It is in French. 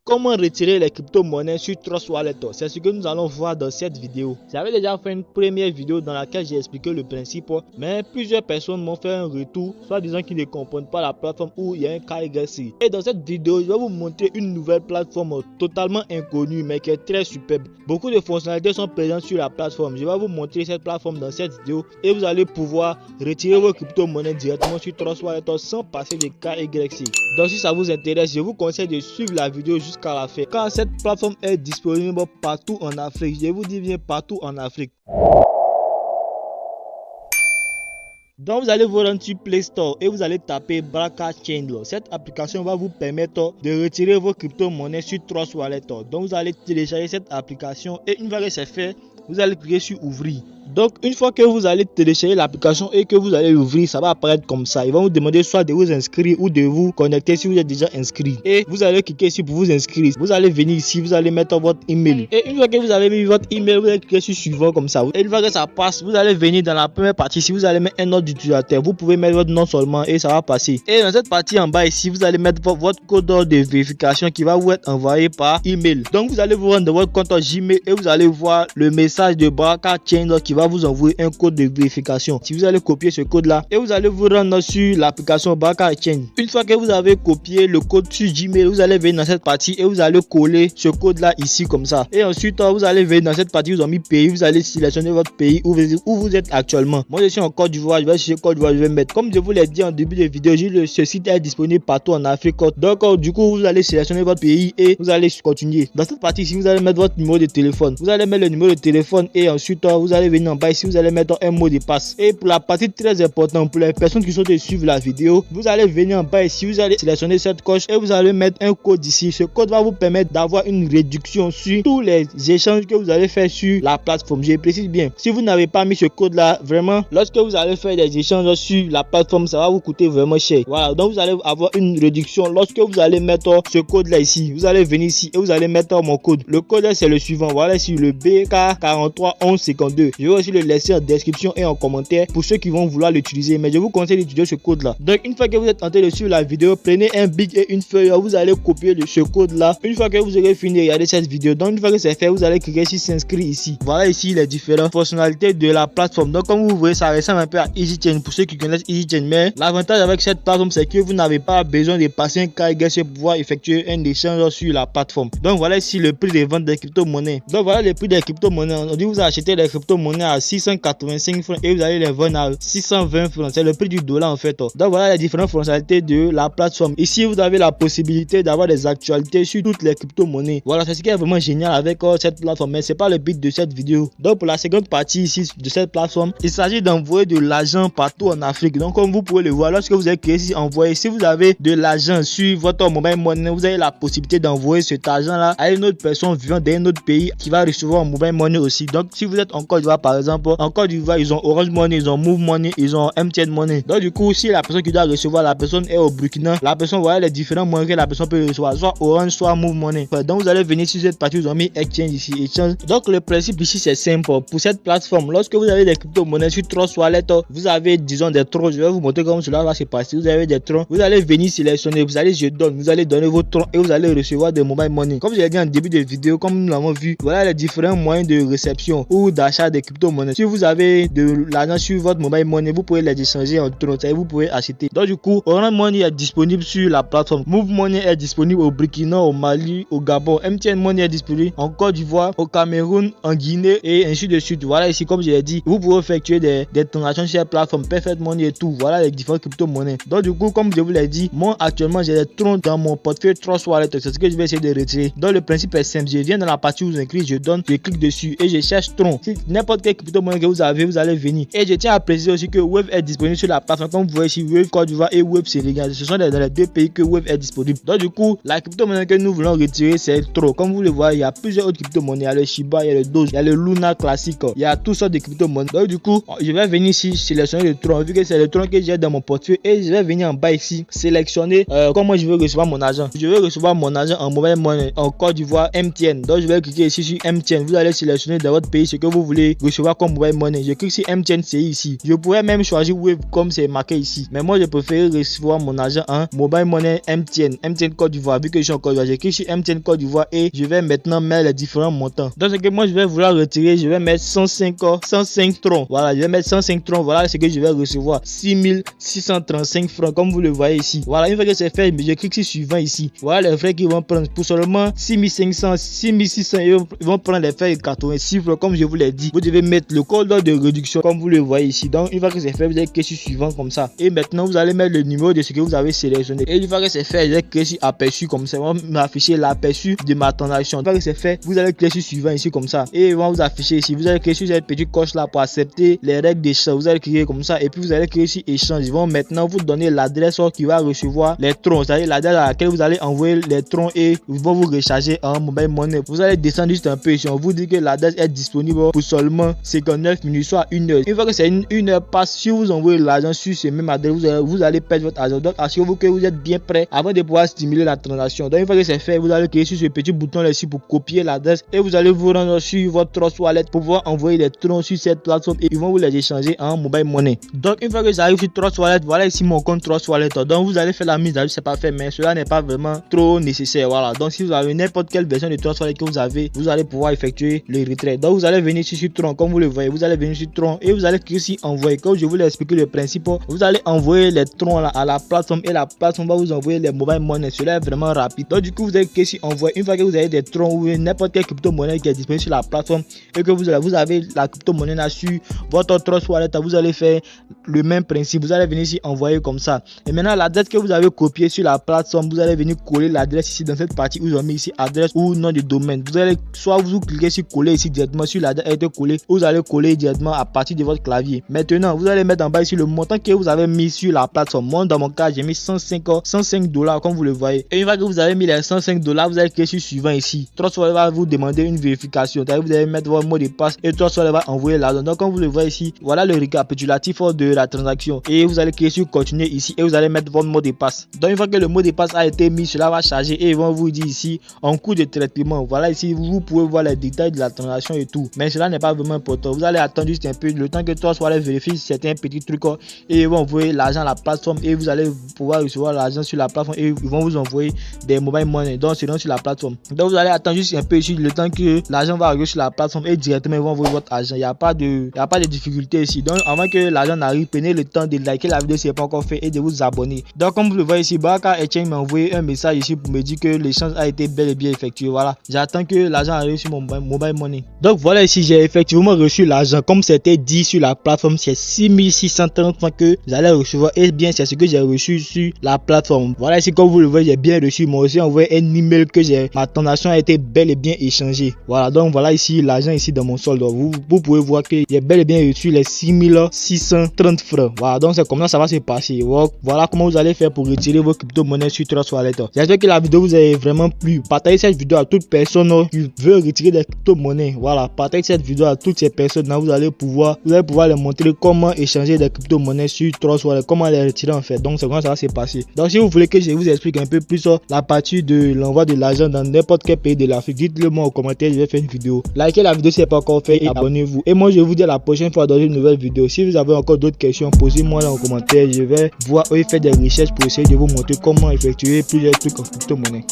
Comment retirer les crypto-monnaies sur Trust Wallet? C'est ce que nous allons voir dans cette vidéo. J'avais déjà fait une première vidéo dans laquelle j'ai expliqué le principe, mais plusieurs personnes m'ont fait un retour, soit disant qu'ils ne comprennent pas la plateforme où il y a un KYC. Et dans cette vidéo, je vais vous montrer une nouvelle plateforme totalement inconnue, mais qui est très superbe. Beaucoup de fonctionnalités sont présentes sur la plateforme. Je vais vous montrer cette plateforme dans cette vidéo et vous allez pouvoir retirer vos crypto-monnaies directement sur Trust Wallet sans passer de KYC. Donc si ça vous intéresse, je vous conseille de suivre la vidéo jusqu'à la fin, car cette plateforme est disponible partout en Afrique. Je vous dis bien partout en Afrique. Donc vous allez vous rendre sur Play Store et vous allez taper Baraka Chain. Cette application va vous permettre de retirer vos crypto-monnaies sur Trust Wallet. Donc vous allez télécharger cette application et une fois que c'est fait, vous allez cliquer sur ouvrir. Donc une fois que vous allez télécharger l'application et que vous allez l'ouvrir, ça va apparaître comme ça. Il va vous demander soit de vous inscrire ou de vous connecter si vous êtes déjà inscrit. Et vous allez cliquer ici pour vous inscrire. Vous allez venir ici, vous allez mettre votre email. Et une fois que vous avez mis votre email, vous allez cliquer sur suivant comme ça. Et une fois que ça passe, vous allez venir dans la première partie. Si vous allez mettre un nom d'utilisateur, vous pouvez mettre votre nom seulement et ça va passer. Et dans cette partie en bas ici, vous allez mettre votre code de vérification qui va vous être envoyé par email. Donc vous allez vous rendre dans votre compte Gmail et vous allez voir le message de Baraka Chain qui va vous envoyer un code de vérification. Si vous allez copier ce code là et vous allez vous rendre sur l'application Baraka Chain. Une fois que vous avez copié le code sur Gmail, vous allez venir dans cette partie et vous allez coller ce code là ici comme ça. Et ensuite vous allez venir dans cette partie où vous avez mis pays, vous allez sélectionner votre pays où vous êtes actuellement. Moi je suis en Côte d'Ivoire, je vais chercher Côte d'Ivoire, je vais mettre. Comme je vous l'ai dit en début de vidéo, ce site est disponible partout en Afrique. Donc du coup vous allez sélectionner votre pays et vous allez continuer. Dans cette partie ici, vous allez mettre votre numéro de téléphone. Vous allez mettre le numéro de téléphone et ensuite vous allez venir en bas ici, vous allez mettre un mot de passe. Et pour la partie très importante, pour les personnes qui sont de suivre la vidéo, vous allez venir en bas ici, vous allez sélectionner cette coche et vous allez mettre un code ici. Ce code va vous permettre d'avoir une réduction sur tous les échanges que vous allez faire sur la plateforme. Je précise bien, si vous n'avez pas mis ce code là, vraiment, lorsque vous allez faire des échanges sur la plateforme, ça va vous coûter vraiment cher. Voilà, donc vous allez avoir une réduction lorsque vous allez mettre ce code là ici. Vous allez venir ici et vous allez mettre mon code. Le code c'est le suivant, voilà, ici le BK431152. Je vais aussi le laisser en description et en commentaire pour ceux qui vont vouloir l'utiliser, mais je vous conseille d'utiliser ce code là. Donc une fois que vous êtes en train de suivre la vidéo, prenez un bic et une feuille, vous allez copier ce code là. Une fois que vous aurez fini de regarder cette vidéo, donc une fois que c'est fait, vous allez cliquer sur s'inscrire ici. Voilà ici les différentes fonctionnalités de la plateforme. Donc comme vous voyez, ça ressemble un peu à EasyChain pour ceux qui connaissent EasyChain, mais l'avantage avec cette plateforme c'est que vous n'avez pas besoin de passer un KYC pour pouvoir effectuer un échange sur la plateforme. Donc voilà ici le prix de vente des crypto-monnaies. Donc voilà le prix des crypto-monnaies. On dit vous achetez les crypto-monnaies à 685 francs et vous allez les vendre à 620 francs. C'est le prix du dollar en fait. Donc voilà les différentes fonctionnalités de la plateforme. Ici vous avez la possibilité d'avoir des actualités sur toutes les crypto-monnaies. Voilà, c'est ce qui est vraiment génial avec cette plateforme, mais c'est pas le but de cette vidéo. Donc pour la seconde partie ici de cette plateforme, il s'agit d'envoyer de l'argent partout en Afrique. Donc comme vous pouvez le voir, lorsque vous avez créé ici envoyer, si vous avez de l'argent sur votre mobile money, vous avez la possibilité d'envoyer cet argent là à une autre personne vivant dans un autre pays qui va recevoir un mobile money aussi. Donc si vous êtes en Côte d'Ivoire par exemple, en Côte d'Ivoire ils ont Orange Money, ils ont Move Money, ils ont MTN Money. Donc du coup si la personne qui doit recevoir, la personne est au Burkina, la personne voit les différents moyens que la personne peut recevoir, soit Orange, soit Move Money. Donc vous allez venir sur cette partie, vous avez mis Exchange ici, Exchange. Donc le principe ici c'est simple. Pour cette plateforme, lorsque vous avez des crypto-monnaies sur Trust Wallet, vous avez disons des troncs. Je vais vous montrer comment cela va se passer. Vous avez des troncs, vous allez venir sélectionner, vous allez je donne, vous allez donner vos troncs et vous allez recevoir des mobile money. Comme je l'ai dit en début de vidéo, comme nous l'avons vu, voilà les différents moyens de réception ou d'achat des crypto-monnaies. Si vous avez de l'argent sur votre mobile money, vous pouvez les échanger en troncs et vous pouvez acheter. Donc du coup, Orange Money est disponible sur la plateforme. Move Money est disponible au Burkina, au Mali, au Gabon. MTN Money est disponible en Côte d'Ivoire, au Cameroun, en Guinée et ainsi de suite. Voilà ici, comme je l'ai dit, vous pouvez effectuer des transactions sur la plateforme Perfect Money et tout. Voilà les différentes crypto-monnaies. Donc du coup, comme je vous l'ai dit, moi actuellement j'ai des troncs dans mon portefeuille Trust Wallet. C'est ce que je vais essayer de retirer. Donc le principe est simple. Je viens dans la partie où vous inscrivez, je donne, je clique dessus et je cherche tronc. Si n'importe quelle crypto-monnaie que vous avez, vous allez venir. Et je tiens à préciser aussi que Wave est disponible sur la plateforme. Comme vous voyez ici, Wave Côte d'Ivoire et Wave Sénégal. Ce sont dans les deux pays que Wave est disponible. Donc du coup, la crypto-monnaie que nous voulons retirer, c'est Tron. Comme vous le voyez, il y a plusieurs autres crypto-monnaies. Il y a le Shiba, il y a le Doge, il y a le Luna classique. Il y a toutes sortes de crypto-monnaies. Donc du coup, je vais venir ici sélectionner le Tron, vu que c'est le Tron que j'ai dans mon portefeuille. Et je vais venir en bas ici, sélectionner comment je veux recevoir mon argent. Je veux recevoir mon argent en mobile money en Côte d'Ivoire MTN. Donc je vais cliquer ici sur MTN. Vous allez sélectionner sélectionner dans votre pays ce que vous voulez recevoir comme mobile money. Je clique sur MTN CI ici. Je pourrais même choisir Wave comme c'est marqué ici. Mais moi, je préfère recevoir mon argent en mobile money MTN Côte d'Ivoire. Vu que je suis en Côte d'Ivoire, je clique sur MTN Côte d'Ivoire et je vais maintenant mettre les différents montants. Donc, ce que moi, je vais vouloir retirer, je vais mettre 105 troncs. Voilà, je vais mettre 105 troncs. Voilà ce que je vais recevoir. 6635 francs, comme vous le voyez ici. Voilà, une fois que c'est fait, je clique sur suivant ici. Voilà les frais qu'ils vont prendre. Pour seulement 6500, 6600, ils vont prendre les frais de 86 francs, comme je vous l'ai dit. Vous devez mettre le code de réduction, comme vous le voyez ici. Donc, une fois que c'est fait, vous allez cliquer sur suivant comme ça. Et maintenant, vous allez mettre le numéro de ce que vous avez sélectionné. Et une fois que c'est fait, je vais cliquer sur aperçu comme ça. Ils vont m'afficher l'aperçu de ma transaction. Une fois que c'est fait, vous allez cliquer sur suivant ici comme ça. Et ils vont vous afficher ici. Vous allez cliquer sur cette petite coche là pour accepter les règles d'échange. Vous allez cliquer comme ça. Et puis, vous allez cliquer sur échange. Ils vont maintenant vous donner l'adresse qui va recevoir les troncs. C'est-à-dire l'adresse à laquelle vous allez envoyer les troncs et ils vont vous recharger en mobile money. Vous allez descendre juste un peu ici. On vous dit que l'adresse est disponible pour seulement 59 minutes, soit 1 heure. Une fois que c'est une heure passe, si vous envoyez l'argent sur ce même adresse, vous allez perdre votre argent. Donc, assurez-vous que vous êtes bien prêt avant de pouvoir stimuler la transaction. Donc, une fois que c'est fait, vous allez cliquer sur ce petit bouton là ici pour copier l'adresse et vous allez vous rendre sur votre Trust Wallet pour pouvoir envoyer les troncs sur cette plateforme et ils vont vous les échanger en mobile money. Donc, une fois que j'arrive sur Trust Wallet, voilà ici mon compte Trust Wallet. Donc, vous allez faire la mise à jour, c'est pas fait, mais cela n'est pas vraiment trop nécessaire. Voilà. Donc, si vous avez n'importe quelle version de Trust Wallet que vous avez, vous allez pouvoir effectuer le retrait. Donc, vous allez venir sur Tron, comme vous le voyez, vous allez venir sur Tron et vous allez cliquer sur envoyer. Comme je vous l'ai expliqué le principe, vous allez envoyer les troncs là à la plateforme et la plateforme va vous envoyer les mobile money. Cela est vraiment rapide. Donc, du coup, vous allez cliquer sur envoyer. Une fois que vous avez des troncs ou n'importe quelle crypto-monnaie qui est disponible sur la plateforme et que vous avez la crypto-monnaie là sur votre Trust Wallet, vous allez faire le même principe. Vous allez venir ici envoyer comme ça. Et maintenant, l'adresse que vous avez copiée sur la plateforme, vous allez venir coller l'adresse ici dans cette partie où ils ont mis ici adresse ou nom de domaine. Vous allez soit vous cliquez sur coller ici directement sur l'adresse a été collée, vous allez coller directement à partir de votre clavier. Maintenant, vous allez mettre en bas ici le montant que vous avez mis sur la plateforme. Moi, dans mon cas, j'ai mis 105 $, comme vous le voyez. Et une fois que vous avez mis les 105 $, vous allez cliquer sur suivant ici. Trust Wallet va vous demander une vérification. Vous allez mettre votre mot de passe et Trust Wallet va envoyer l'argent. Donc, comme vous le voyez ici, voilà le récapitulatif de la transaction. Et vous allez cliquer sur continuer ici et vous allez mettre votre mot de passe. Donc, une fois que le mot de passe a été mis, cela va charger et ils vont vous dire ici en cours de traitement. Voilà ici, vous pouvez voir les détails de la transaction et tout. Mais cela n'est pas vraiment important. Vous allez attendre juste un peu le temps que Trust Wallet vérifie certains petits trucs et ils vont envoyer l'argent à la plateforme et vous allez pouvoir recevoir l'argent sur la plateforme et ils vont vous envoyer des mobile money. Donc, c'est sur la plateforme. Donc, vous allez attendre juste un peu ici le temps que l'argent va arriver sur la plateforme et directement ils vont envoyer votre argent. Il n'y a pas de difficulté ici. Donc, avant que l'argent n'arrive, prenez le temps de liker la vidéo si ce n'est pas encore fait et de vous abonner. Donc, comme vous le voyez ici, Baraka Exchange m'a envoyé un message ici pour me dire que l'échange a été bel et bien effectué. Voilà, j'attends que l'argent arrive sur mon mobile money. Donc, voilà ici, j'ai effectivement reçu l'argent comme c'était dit sur la plateforme. C'est 6630 francs que vous allez recevoir et bien c'est ce que j'ai reçu sur la plateforme. Voilà ici, comme vous le voyez, j'ai bien reçu. Moi aussi envoyé un email que ma transaction a été bel et bien échangée. Voilà, donc voilà ici l'argent ici dans mon solde. Vous pouvez voir que j'ai bel et bien reçu les 6630 francs. Voilà, donc c'est comme ça va se passer. Voilà comment vous allez faire pour retirer vos crypto-monnaies sur Trust Wallet. J'espère que la vidéo vous a vraiment plu. Partagez cette vidéo à toute personne qui veut retirer des crypto-monnaies. Voilà, partagez cette vidéo à toutes ces personnes. Là, vous allez pouvoir leur montrer comment échanger des crypto-monnaies sur Trust Wallet, comment les retirer en fait. Donc c'est comment ça va se passer. Donc si vous voulez que je vous explique un peu plus la partie de l'envoi de l'argent dans n'importe quel pays de l'Afrique, dites-le moi en commentaire, je vais faire une vidéo. Likez la vidéo si ce n'est pas encore fait et abonnez-vous. Et moi je vous dis à la prochaine fois dans une nouvelle vidéo. Si vous avez encore d'autres questions, posez-moi dans les commentaires. Je vais voir et faire des recherches pour essayer de vous montrer comment effectuer plusieurs trucs en crypto-monnaie.